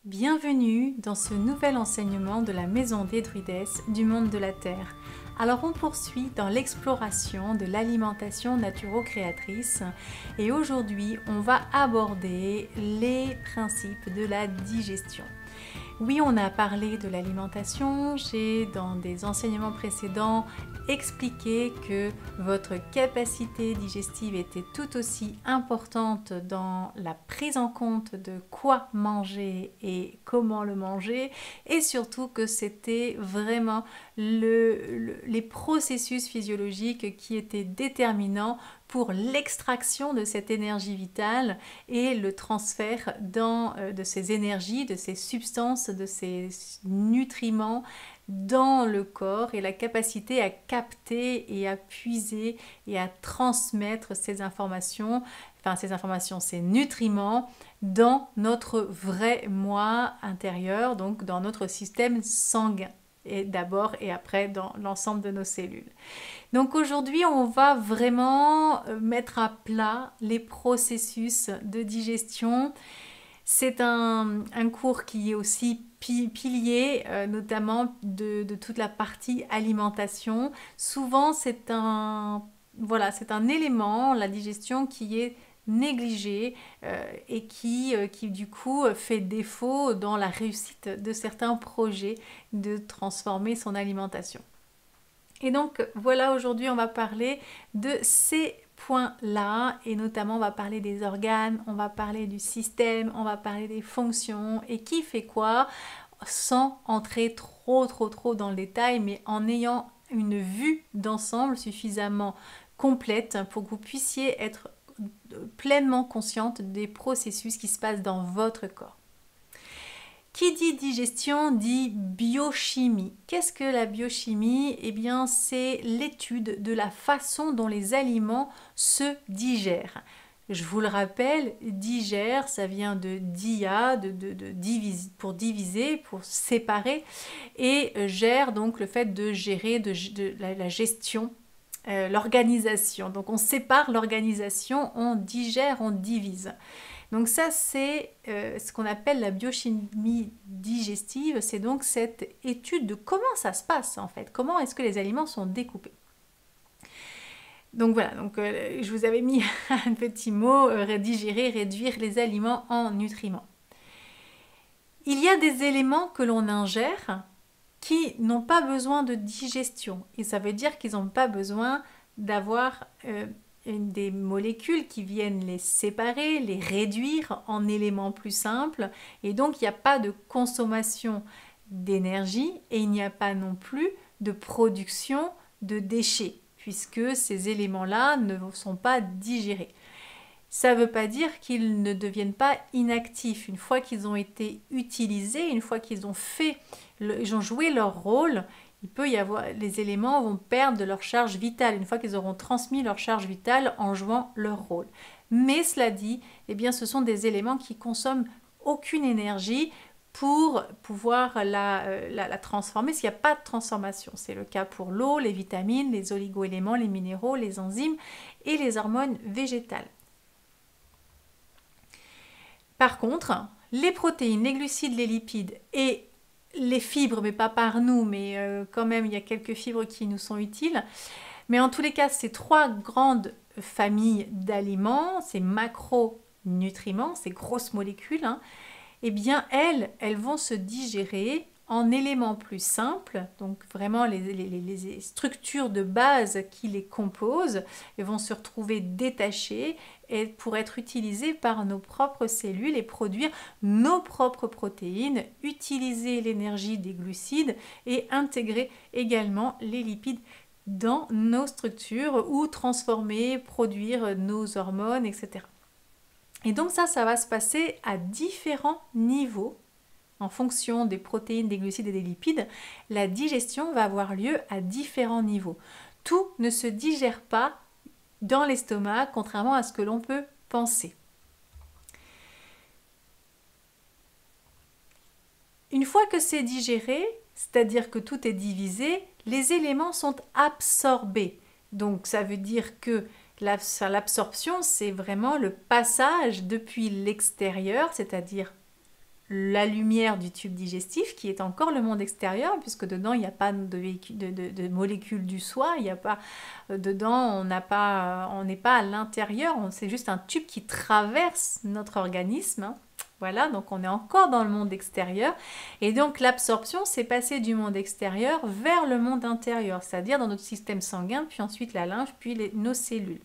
Bienvenue dans ce nouvel enseignement de la Maison des Druidesses du monde de la Terre. Alors on poursuit dans l'exploration de l'alimentation naturo-créatrice et aujourd'hui on va aborder les principes de la digestion. Oui, on a parlé de l'alimentation, j'ai dans des enseignements précédents expliqué que votre capacité digestive était tout aussi importante dans la prise en compte de quoi manger et comment le manger, et surtout que c'était vraiment les processus physiologiques qui étaient déterminants pour l'extraction de cette énergie vitale et le transfert de ces énergies, de ces substances, de ces nutriments dans le corps et la capacité à capter et à puiser et à transmettre ces informations, ces nutriments dans notre vrai moi intérieur, donc dans notre système sanguin, et d'abord et après dans l'ensemble de nos cellules. Donc aujourd'hui, on va vraiment mettre à plat les processus de digestion. C'est un cours qui est aussi pilier, notamment de toute la partie alimentation. Souvent, c'est un élément, la digestion, qui est négligé et qui du coup fait défaut dans la réussite de certains projets de transformer son alimentation. Et donc voilà, aujourd'hui on va parler de ces points-là et notamment on va parler des organes, on va parler du système, on va parler des fonctions et qui fait quoi sans entrer trop dans le détail, mais en ayant une vue d'ensemble suffisamment complète pour que vous puissiez être pleinement consciente des processus qui se passent dans votre corps. Qui dit digestion dit biochimie. Qu'est-ce que la biochimie? Eh bien, c'est l'étude de la façon dont les aliments se digèrent. Je vous le rappelle, digère, ça vient de dia, pour diviser, pour séparer, et gère, donc le fait de gérer, la gestion, l'organisation. Donc on sépare l'organisation, on digère, on divise. Donc ça, c'est ce qu'on appelle la biochimie digestive. C'est donc cette étude de comment ça se passe en fait. Comment est-ce que les aliments sont découpés. Donc voilà, je vous avais mis un petit mot, digérer, réduire les aliments en nutriments. Il y a des éléments que l'on ingère qui n'ont pas besoin de digestion. Et ça veut dire qu'ils n'ont pas besoin d'avoir des molécules qui viennent les séparer, les réduire en éléments plus simples. Et donc, il n'y a pas de consommation d'énergie et il n'y a pas non plus de production de déchets, puisque ces éléments-là ne sont pas digérés. Ça ne veut pas dire qu'ils ne deviennent pas inactifs. Une fois qu'ils ont été utilisés, une fois qu'ils ont ils ont joué leur rôle, il peut y avoir, les éléments vont perdre de leur charge vitale une fois qu'ils auront transmis leur charge vitale en jouant leur rôle. Mais cela dit, eh bien, ce sont des éléments qui consomment aucune énergie pour pouvoir la transformer, s'il n'y a pas de transformation. C'est le cas pour l'eau, les vitamines, les oligo-éléments, les minéraux, les enzymes et les hormones végétales. Par contre, les protéines, les glucides, les lipides et les fibres, mais pas par nous, mais quand même il y a quelques fibres qui nous sont utiles. Mais en tous les cas, ces trois grandes familles d'aliments, ces macronutriments, ces grosses molécules, eh bien elles vont se digérer en éléments plus simples, donc vraiment les structures de base qui les composent vont se retrouver détachées et pour être utilisées par nos propres cellules et produire nos propres protéines, utiliser l'énergie des glucides et intégrer également les lipides dans nos structures ou transformer, produire nos hormones, etc. Et donc ça va se passer à différents niveaux. En fonction des protéines, des glucides et des lipides, la digestion va avoir lieu à différents niveaux. Tout ne se digère pas dans l'estomac, contrairement à ce que l'on peut penser. Une fois que c'est digéré, c'est-à-dire que tout est divisé, les éléments sont absorbés. Donc ça veut dire que l'absorption, c'est vraiment le passage depuis l'extérieur, c'est-à-dire la lumière du tube digestif qui est encore le monde extérieur, puisque dedans il n'y a pas de molécules du soi, il n'y a pas dedans, on n'est pas à l'intérieur, c'est juste un tube qui traverse notre organisme, hein. Voilà, donc on est encore dans le monde extérieur. Et donc l'absorption, c'est passer du monde extérieur vers le monde intérieur, c'est-à-dire dans notre système sanguin, puis ensuite la lymphe, puis nos cellules.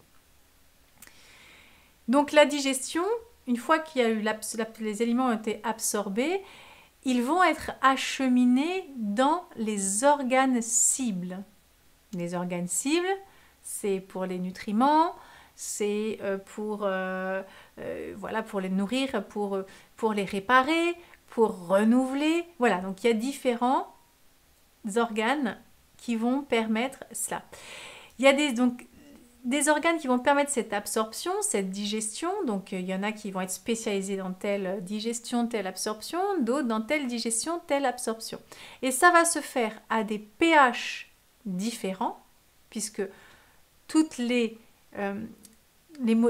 Donc la digestion, une fois qu'il y a eu les aliments ont été absorbés, ils vont être acheminés dans les organes cibles. Les organes cibles, c'est pour les nutriments, c'est voilà, pour les nourrir, pour les réparer, pour renouveler. Voilà, donc il y a différents organes qui vont permettre cela. Il y a des organes qui vont permettre cette absorption, cette digestion. Donc il y en a qui vont être spécialisés dans telle digestion, telle absorption, d'autres dans telle digestion, telle absorption. Et ça va se faire à des pH différents, puisque toutes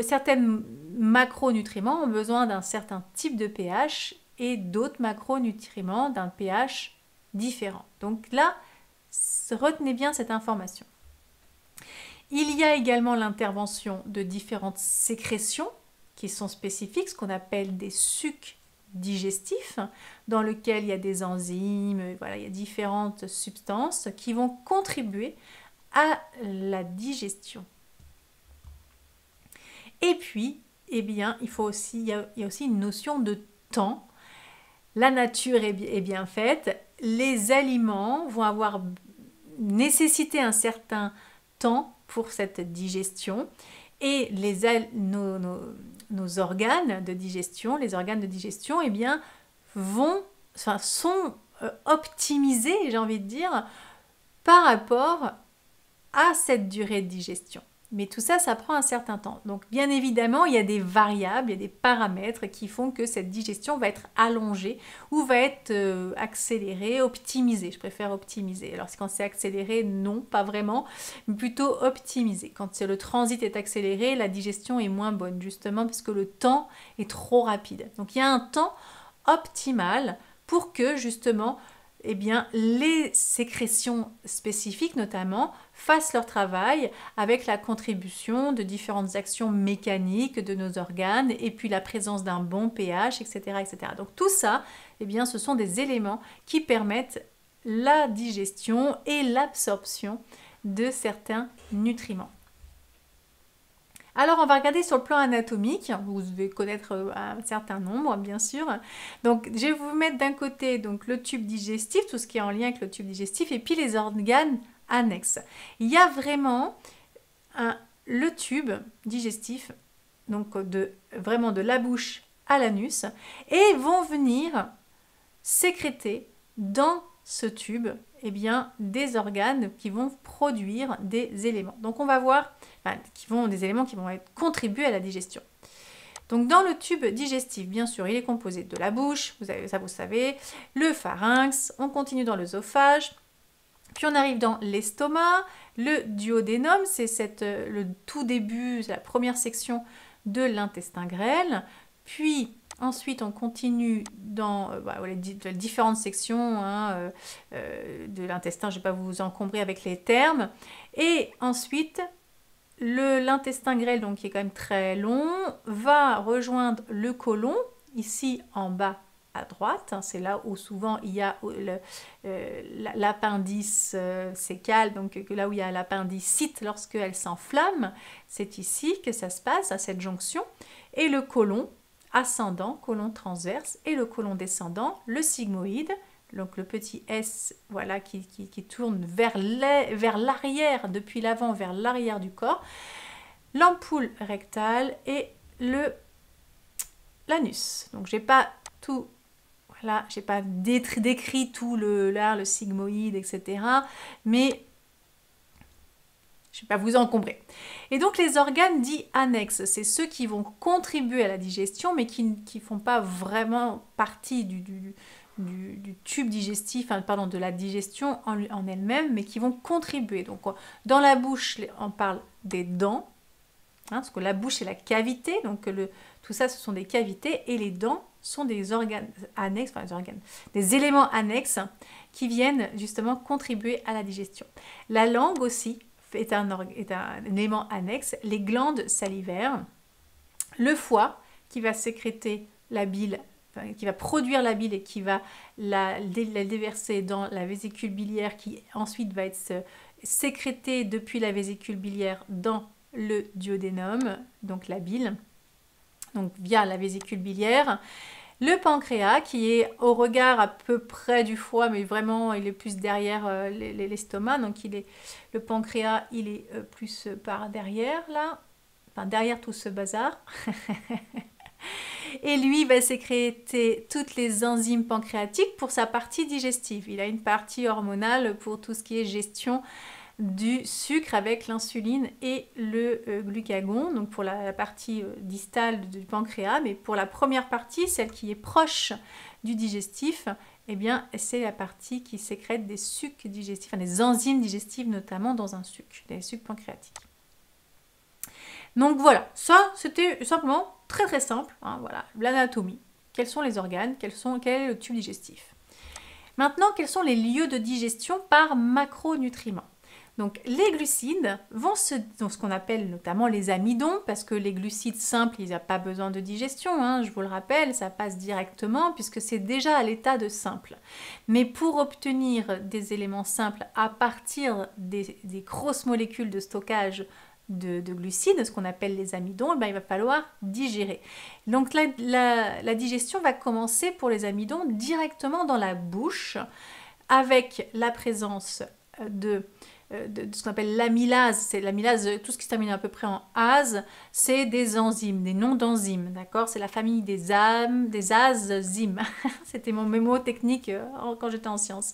certains macronutriments ont besoin d'un certain type de pH et d'autres macronutriments d'un pH différent. Donc là, retenez bien cette information. Il y a également l'intervention de différentes sécrétions qui sont spécifiques, ce qu'on appelle des sucs digestifs, dans lesquels il y a des enzymes, voilà, il y a différentes substances qui vont contribuer à la digestion. Et puis, eh bien, il y a aussi une notion de temps. La nature est bien faite. Les aliments vont avoir nécessité un certain temps pour cette digestion. Et nos organes de digestion, eh bien, sont optimisés, j'ai envie de dire, par rapport à cette durée de digestion. Mais tout ça, ça prend un certain temps. Donc, bien évidemment, il y a des variables, il y a des paramètres qui font que cette digestion va être allongée ou va être accélérée, optimisée. Je préfère optimiser. Alors, quand c'est accéléré, non, pas vraiment, mais plutôt optimisé. Quand le transit est accéléré, la digestion est moins bonne, justement, parce que le temps est trop rapide. Donc, il y a un temps optimal pour que, justement, eh bien, les sécrétions spécifiques, notamment, fassent leur travail avec la contribution de différentes actions mécaniques de nos organes et puis la présence d'un bon pH, etc., etc. Donc tout ça, eh bien, ce sont des éléments qui permettent la digestion et l'absorption de certains nutriments. Alors, on va regarder sur le plan anatomique. Vous devez connaître un certain nombre, bien sûr. Donc, je vais vous mettre d'un côté donc, le tube digestif, tout ce qui est en lien avec le tube digestif, et puis les organes annexes. Il y a vraiment le tube digestif, donc vraiment de la bouche à l'anus, et vont venir sécréter dans ce tube eh bien, des organes qui vont produire des éléments. Donc on va voir des éléments qui vont contribuer à la digestion. Donc dans le tube digestif, bien sûr, il est composé de la bouche, vous savez, le pharynx, on continue dans l'œsophage, puis on arrive dans l'estomac, le duodénum, c'est le tout début, c'est la première section de l'intestin grêle, puis ensuite, on continue dans les différentes sections de l'intestin. Je ne vais pas vous encombrer avec les termes. Et ensuite, l'intestin grêle, donc, qui est quand même très long, va rejoindre le côlon, ici en bas à droite. C'est là où souvent il y a l'appendice sécal, donc là où il y a l'appendicite lorsqu'elle s'enflamme. C'est ici que ça se passe, à cette jonction. Et le côlon ascendant, côlon transverse, et le côlon descendant, le sigmoïde, donc le petit S voilà, qui tourne vers l'arrière, depuis l'avant vers l'arrière du corps, l'ampoule rectale et l'anus. Donc j'ai pas tout, voilà, j'ai pas décrit tout le sigmoïde, etc. Mais je ne vais pas vous encombrer. Et donc les organes dits annexes, c'est ceux qui vont contribuer à la digestion, mais qui ne font pas vraiment partie du tube digestif, de la digestion en elle-même, mais qui vont contribuer. Donc dans la bouche, on parle des dents, parce que la bouche est la cavité, donc Tout ça, ce sont des cavités et les dents sont des organes annexes, enfin des organes, des éléments annexes qui viennent justement contribuer à la digestion. La langue aussi est un élément annexe, les glandes salivaires, le foie qui va sécréter la bile, enfin, qui va produire la bile et qui va la déverser dans la vésicule biliaire qui ensuite va être sécrétée depuis la vésicule biliaire dans le duodénum, donc la bile, donc via la vésicule biliaire. Le pancréas qui est au regard à peu près du foie, mais vraiment il est plus derrière l'estomac, donc le pancréas il est plus par derrière là, enfin derrière tout ce bazar. Et lui va sécréter toutes les enzymes pancréatiques pour sa partie digestive. Il a une partie hormonale pour tout ce qui est gestion du sucre avec l'insuline et le glucagon, donc pour la partie distale du pancréas, mais pour la première partie, celle qui est proche du digestif, eh bien c'est la partie qui sécrète des sucs digestifs, enfin des enzymes digestives notamment dans un suc, des sucs pancréatiques. Donc voilà, ça c'était simplement très très simple, hein, voilà, l'anatomie. Quels sont les organes, quel est le tube digestif. Maintenant, quels sont les lieux de digestion par macronutriments? Donc les glucides vont dans ce qu'on appelle notamment les amidons, parce que les glucides simples, ils n'ont pas besoin de digestion, hein, je vous le rappelle, ça passe directement puisque c'est déjà à l'état de simple. Mais pour obtenir des éléments simples à partir des grosses molécules de stockage de glucides, ce qu'on appelle les amidons, ben, il va falloir digérer. Donc la digestion va commencer pour les amidons directement dans la bouche avec la présence de ce qu'on appelle l'amylase. C'est l'amylase, tout ce qui se termine à peu près en ase, c'est des enzymes, des noms d'enzymes, d'accord? C'est la famille des azymes. C'était mon mémo technique quand j'étais en sciences.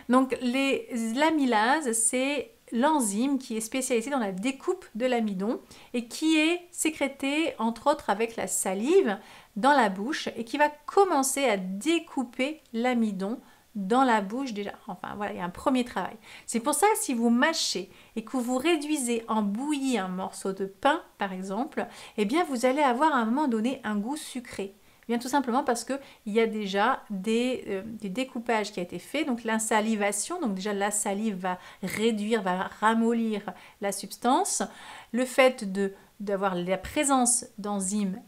Donc l'amylase, c'est l'enzyme qui est spécialisée dans la découpe de l'amidon et qui est sécrétée entre autres avec la salive dans la bouche et qui va commencer à découper l'amidon dans la bouche déjà. Enfin voilà, il y a un premier travail. C'est pour ça que si vous mâchez et que vous réduisez en bouillie un morceau de pain par exemple, eh bien vous allez avoir à un moment donné un goût sucré. Bien tout simplement parce qu'il y a déjà des découpages qui a été fait, donc l'insalivation, donc déjà la salive va réduire, va ramollir la substance. Le fait d'avoir la présence d'enzymes,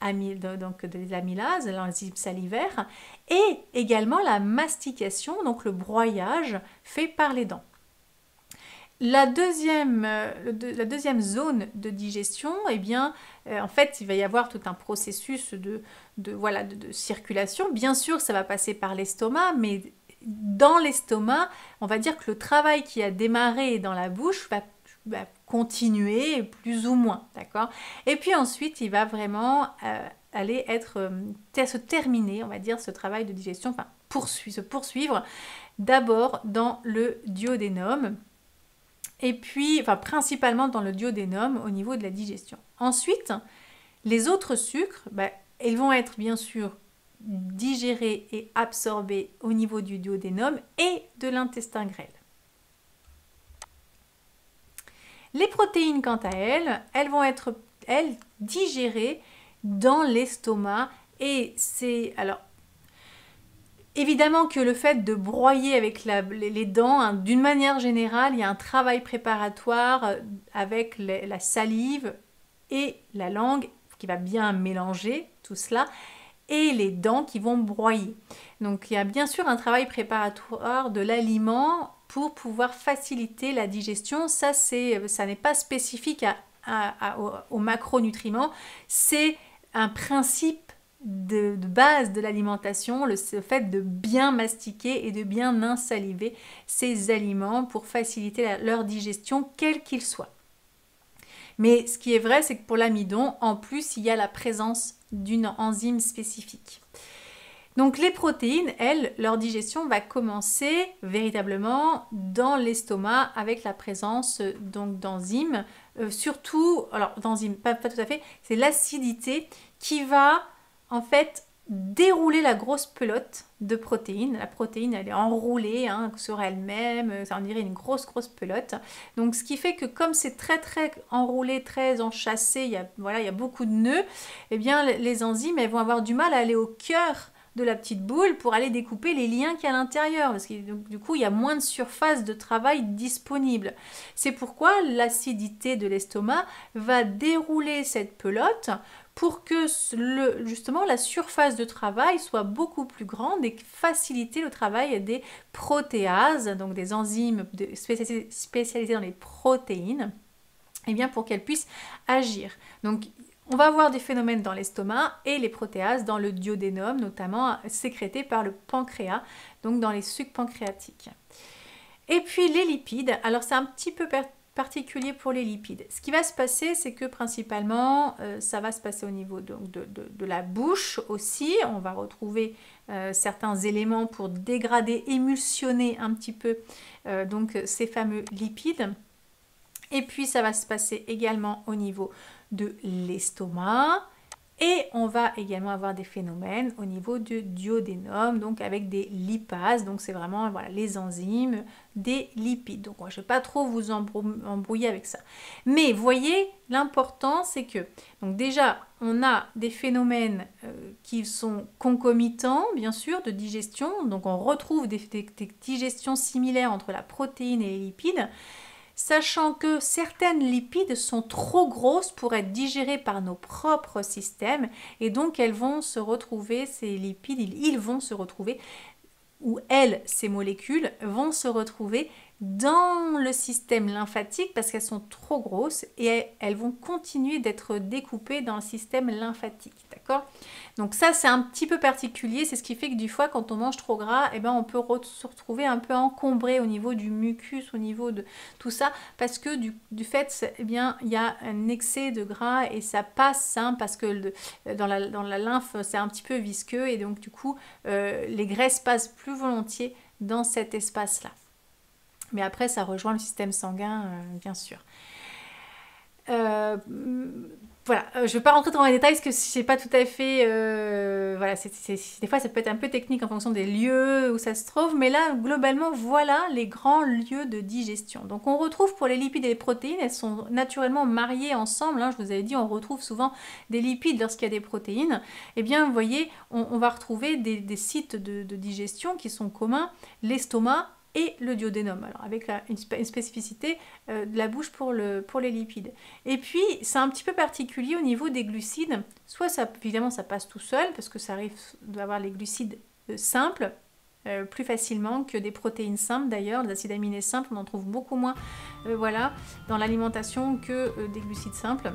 donc de l'amylase, l'enzyme salivaire, et également la mastication, donc le broyage fait par les dents. La deuxième zone de digestion, eh bien, en fait, il va y avoir tout un processus de circulation. Bien sûr, ça va passer par l'estomac, mais dans l'estomac, on va dire que le travail qui a démarré dans la bouche va continuer plus ou moins, d'accord? Et puis ensuite, il va vraiment aller se terminer, on va dire, ce travail de digestion, enfin, se poursuivre d'abord dans le duodénum, et puis, enfin, principalement dans le duodénum au niveau de la digestion. Ensuite, les autres sucres, ils vont être bien sûr digérés et absorbés au niveau du duodénum et de l'intestin grêle. Les protéines, quant à elles, elles vont être, digérées dans l'estomac et c'est, alors, évidemment que le fait de broyer avec les dents, hein, d'une manière générale, il y a un travail préparatoire avec la salive et la langue qui va bien mélanger tout cela et les dents qui vont broyer. Donc il y a bien sûr un travail préparatoire de l'aliment pour pouvoir faciliter la digestion. Ça n'est pas spécifique aux macronutriments, c'est un principe de base de l'alimentation, le fait de bien mastiquer et de bien insaliver ces aliments pour faciliter leur digestion, quel qu'il soit. Mais ce qui est vrai, c'est que pour l'amidon, en plus, il y a la présence d'une enzyme spécifique. Donc les protéines, elles, leur digestion va commencer véritablement dans l'estomac avec la présence donc d'enzymes, surtout, alors d'enzymes, pas tout à fait, c'est l'acidité qui va en fait dérouler la grosse pelote de protéines. La protéine, elle est enroulée sur elle-même, ça on dirait une grosse pelote. Donc ce qui fait que comme c'est très enroulé, très enchâssé, il y a beaucoup de nœuds, eh bien les enzymes, elles vont avoir du mal à aller au cœur de la petite boule pour aller découper les liens qu'il y a à l'intérieur, parce que du coup il y a moins de surface de travail disponible. C'est pourquoi l'acidité de l'estomac va dérouler cette pelote pour que justement la surface de travail soit beaucoup plus grande et faciliter le travail des protéases, donc des enzymes spécialisées dans les protéines, et bien pour qu'elles puissent agir. Donc on va avoir des phénomènes dans l'estomac et les protéases dans le duodénum, notamment sécrétées par le pancréas, donc dans les sucs pancréatiques. Et puis les lipides, alors c'est un petit peu particulier pour les lipides. Ce qui va se passer, c'est que principalement, ça va se passer au niveau de la bouche aussi. On va retrouver certains éléments pour dégrader, émulsionner un petit peu donc ces fameux lipides. Et puis ça va se passer également au niveau de l'estomac. Et on va également avoir des phénomènes au niveau du duodénum, donc avec des lipases, donc c'est vraiment voilà, les enzymes des lipides. Donc je ne vais pas trop vous embrouiller avec ça. Mais voyez, l'important c'est que, donc déjà, on a des phénomènes qui sont concomitants, bien sûr, de digestion. Donc on retrouve des digestions similaires entre la protéine et les lipides, sachant que certaines lipides sont trop grosses pour être digérées par nos propres systèmes et donc elles vont se retrouver, ces lipides, ils vont se retrouver, ou elles, ces molécules, vont se retrouver dans le système lymphatique parce qu'elles sont trop grosses et elles vont continuer d'être découpées dans le système lymphatique, d'accord? Donc ça c'est un petit peu particulier, c'est ce qui fait que du fois quand on mange trop gras, eh ben, on peut se retrouver un peu encombré au niveau du mucus, au niveau de tout ça, parce que du fait, eh bien, il y a un excès de gras et ça passe parce que dans la lymphe c'est un petit peu visqueux et donc du coup les graisses passent plus volontiers dans cet espace-là. Mais après, ça rejoint le système sanguin, bien sûr. Voilà, je ne vais pas rentrer dans les détails parce que c'est pas tout à fait... voilà, des fois, ça peut être un peu technique en fonction des lieux où ça se trouve. Mais là, globalement, voilà les grands lieux de digestion. Donc, on retrouve pour les lipides et les protéines, elles sont naturellement mariées ensemble. Je vous avais dit, on retrouve souvent des lipides lorsqu'il y a des protéines. Eh bien, vous voyez, on va retrouver des sites de digestion qui sont communs. L'estomac et le duodénum, alors avec une spécificité de la bouche pour les lipides. Et puis, c'est un petit peu particulier au niveau des glucides. Soit, évidemment, ça passe tout seul, parce que ça arrive d'avoir les glucides simples, plus facilement que des protéines simples d'ailleurs. Les acides aminés simples, on en trouve beaucoup moins voilà, dans l'alimentation que des glucides simples.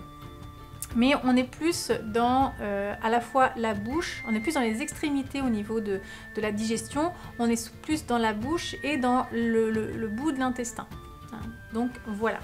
Mais on est plus dans à la fois la bouche, on est plus dans les extrémités au niveau de la digestion, on est plus dans la bouche et dans le bout de l'intestin. Donc voilà.